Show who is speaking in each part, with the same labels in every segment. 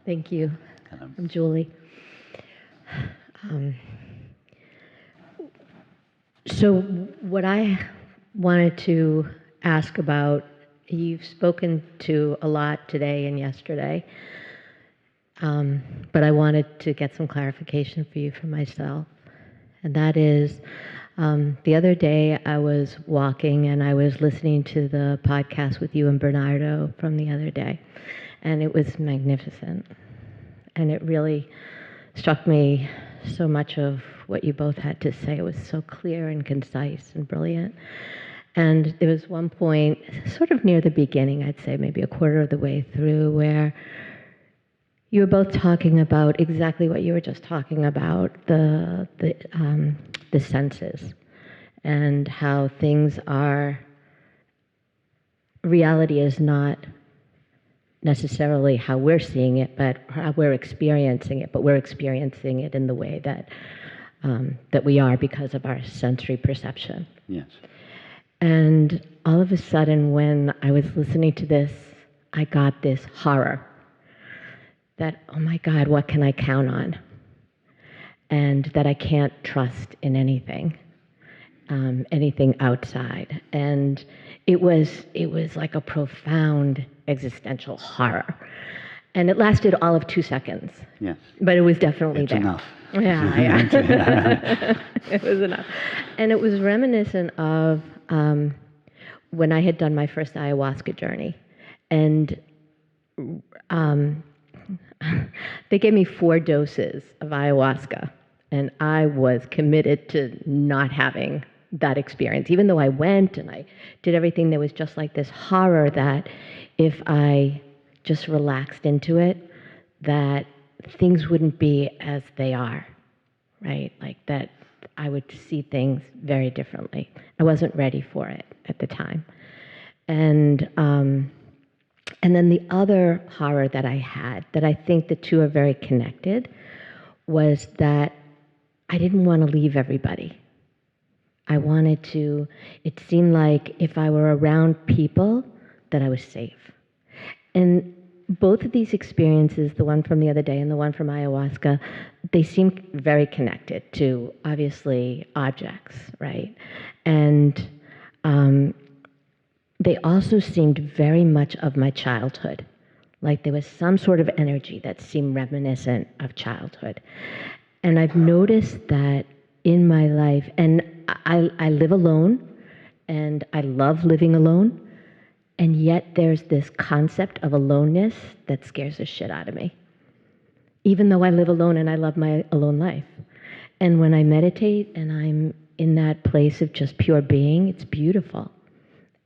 Speaker 1: Thank you.
Speaker 2: Hello.
Speaker 1: I'm Julie. So what I wanted to ask about, you've spoken to a lot today and yesterday, but I wanted to get some clarification for you for myself. And that is, the other day I was walking and I was listening to the podcast with you and Bernardo from the other day, and it was magnificent. And it really struck me so much of what you both had to say. It was so clear and concise and brilliant. And there was one point, sort of near the beginning, I'd say maybe a quarter of the way through, where you were both talking about exactly what you were just talking about, the senses, and how things are, reality is not necessarily how we're seeing it, but how we're experiencing it, but we're experiencing it in the way that that we are because of our sensory perception.
Speaker 2: Yes.
Speaker 1: And all of a sudden, when I was listening to this, I got this horror that, oh my God, what can I count on? And that I can't trust in anything, anything outside. And it was like a profound existential horror. And it lasted all of 2 seconds.
Speaker 2: Yes.
Speaker 1: But it was definitely
Speaker 2: it's
Speaker 1: there.
Speaker 2: Enough.
Speaker 1: Yeah. It was enough. And it was reminiscent of when I had done my first ayahuasca journey. And they gave me 4 doses of ayahuasca. And I was committed to not having that experience. Even though I went and I did everything, there was just like this horror that if I just relaxed into it, that things wouldn't be as they are, right? Like that I would see things very differently. I wasn't ready for it at the time. And then the other horror that I had, that I think the two are very connected, was that I didn't want to leave everybody. I wanted to, it seemed like if I were around people, that I was safe. And both of these experiences, the one from the other day and the one from ayahuasca, they seemed very connected to, obviously, objects, right? And they also seemed very much of my childhood. Like there was some sort of energy that seemed reminiscent of childhood. And I've noticed that in my life, and I live alone, and I love living alone, and yet there's this concept of aloneness that scares the shit out of me. Even though I live alone and I love my alone life. And when I meditate and I'm in that place of just pure being, it's beautiful.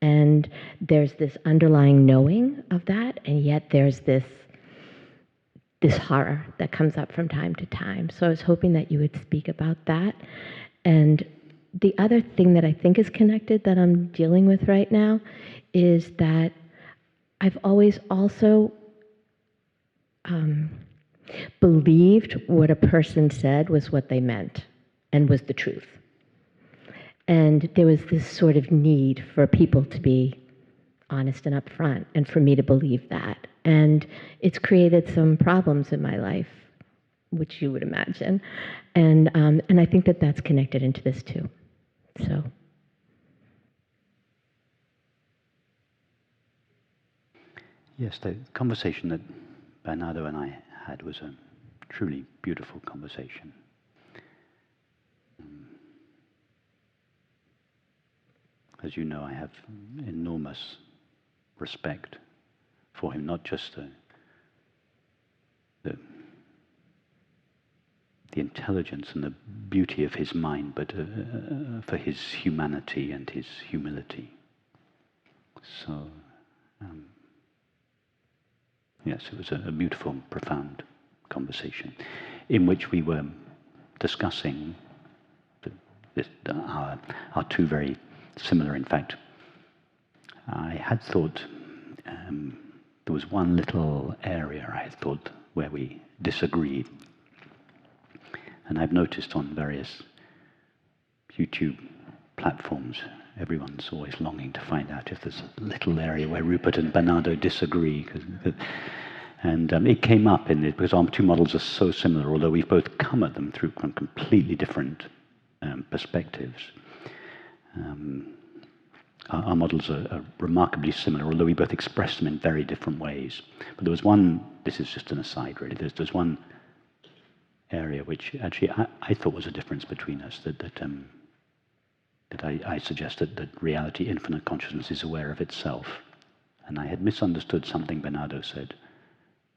Speaker 1: And there's this underlying knowing of that, and yet there's this horror that comes up from time to time. So I was hoping that you would speak about that. And the other thing that I think is connected that I'm dealing with right now is that I've always also believed what a person said was what they meant and was the truth. And there was this sort of need for people to be honest and upfront, and for me to believe that. And it's created some problems in my life, which you would imagine. And I think that that's connected into this too. So.
Speaker 2: Yes, the conversation that Bernardo and I had was a truly beautiful conversation. As you know, I have enormous respect for him, not just the intelligence and the beauty of his mind, but for his humanity and his humility. So, yes, it was a beautiful, profound conversation in which we were discussing our two very similar, in fact. I had thought there was one little area I had thought where we disagreed. And I've noticed on various YouTube platforms, everyone's always longing to find out if there's a little area where Rupert and Bernardo disagree. And it came up in it because our two models are so similar, although we've both come at them through completely different perspectives. Our models are remarkably similar, although we both express them in very different ways. But there was one, this is just an aside really, there's one area which actually I thought was a difference between us, that I suggested that reality, infinite consciousness, is aware of itself. And I had misunderstood something Bernardo said.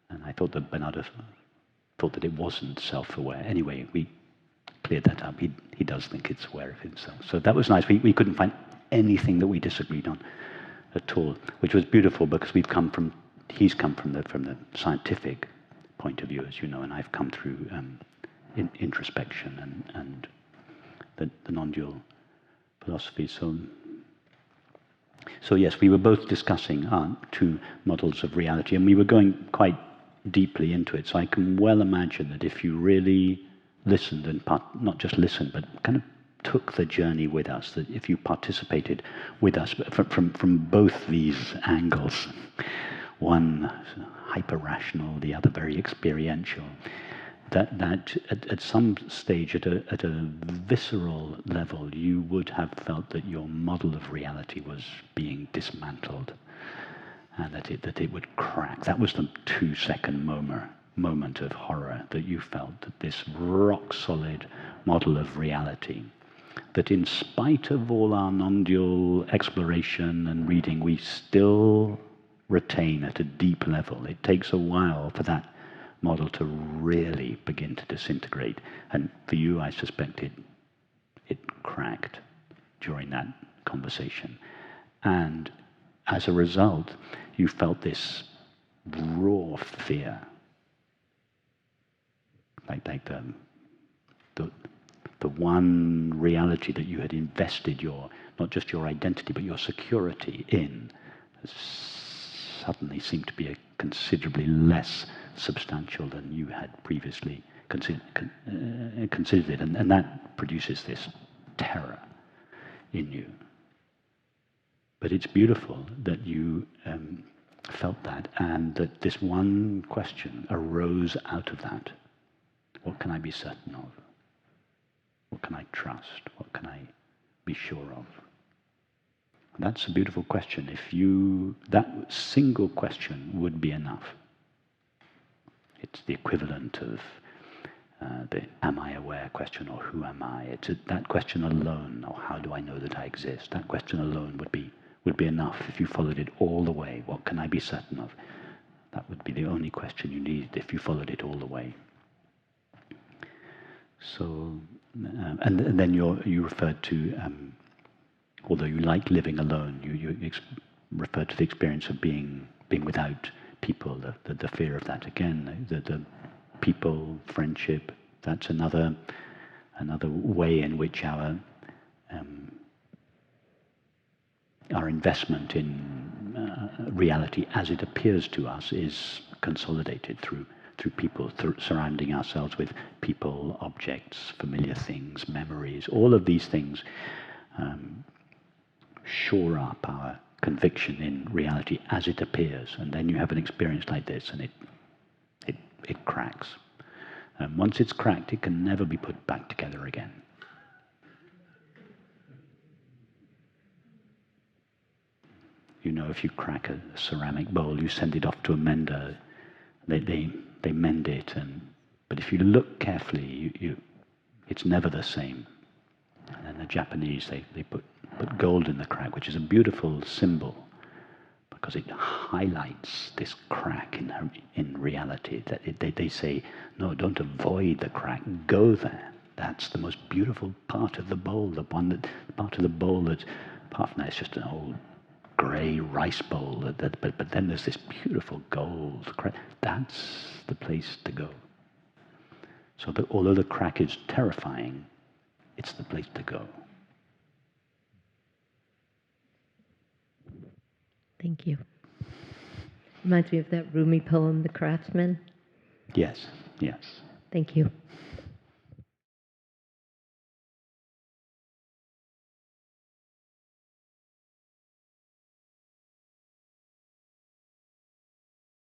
Speaker 2: And I thought that Bernardo thought that it wasn't self-aware. Anyway, we cleared that up. He does think it's aware of himself. So that was nice. We couldn't find anything that we disagreed on at all, which was beautiful because he's come from the scientific point of view, as you know, and I've come through introspection and the non-dual philosophy. So yes, we were both discussing our two models of reality, and we were going quite deeply into it. So I can well imagine that if you really listened and not just listened, but kind of took the journey with us, that if you participated with us from both these angles, one hyper-rational, the other very experiential, that at some stage, at a visceral level, you would have felt that your model of reality was being dismantled, and that it would crack. That was the 2-second moment of horror that you felt, that this rock-solid model of reality, that in spite of all our non-dual exploration and reading, we still retain at a deep level. It takes a while for that model to really begin to disintegrate. And for you, I suspect it cracked during that conversation. And as a result, you felt this raw fear, like the one reality that you had invested not just your identity, but your security in, suddenly seemed to be considerably less substantial than you had previously considered it. And that produces this terror in you. But it's beautiful that you felt that, and that this one question arose out of that. What can I be certain of? What can I trust? What can I be sure of? That's a beautiful question. That single question would be enough. It's the equivalent of the am I aware question, or who am I? That question alone, or how do I know that I exist? That question alone would be enough if you followed it all the way. What can I be certain of? That would be the only question you needed if you followed it all the way. So, and then you referred to, although you like living alone, you referred to the experience of being without people, the fear of that. Again, the people, friendship, that's another way in which our investment in reality as it appears to us is consolidated through people, surrounding ourselves with people, objects, familiar things, memories. All of these things shore up our conviction in reality as it appears, and then you have an experience like this, and it cracks. Once it's cracked, it can never be put back together again. You know, if you crack a ceramic bowl, you send it off to a mender. They mend it, but if you look carefully, it's never the same. And then the Japanese, they put gold in the crack, which is a beautiful symbol, because it highlights this crack in reality. That they say, no, don't avoid the crack, go there. That's the most beautiful part of the bowl. The part of the bowl that, apart from that, it's just an old grey rice bowl. But then there's this beautiful gold crack. That's the place to go. So that although the crack is terrifying, it's the place to go.
Speaker 1: Thank you. Reminds me of that Rumi poem, The Craftsman.
Speaker 2: Yes.
Speaker 1: Thank you.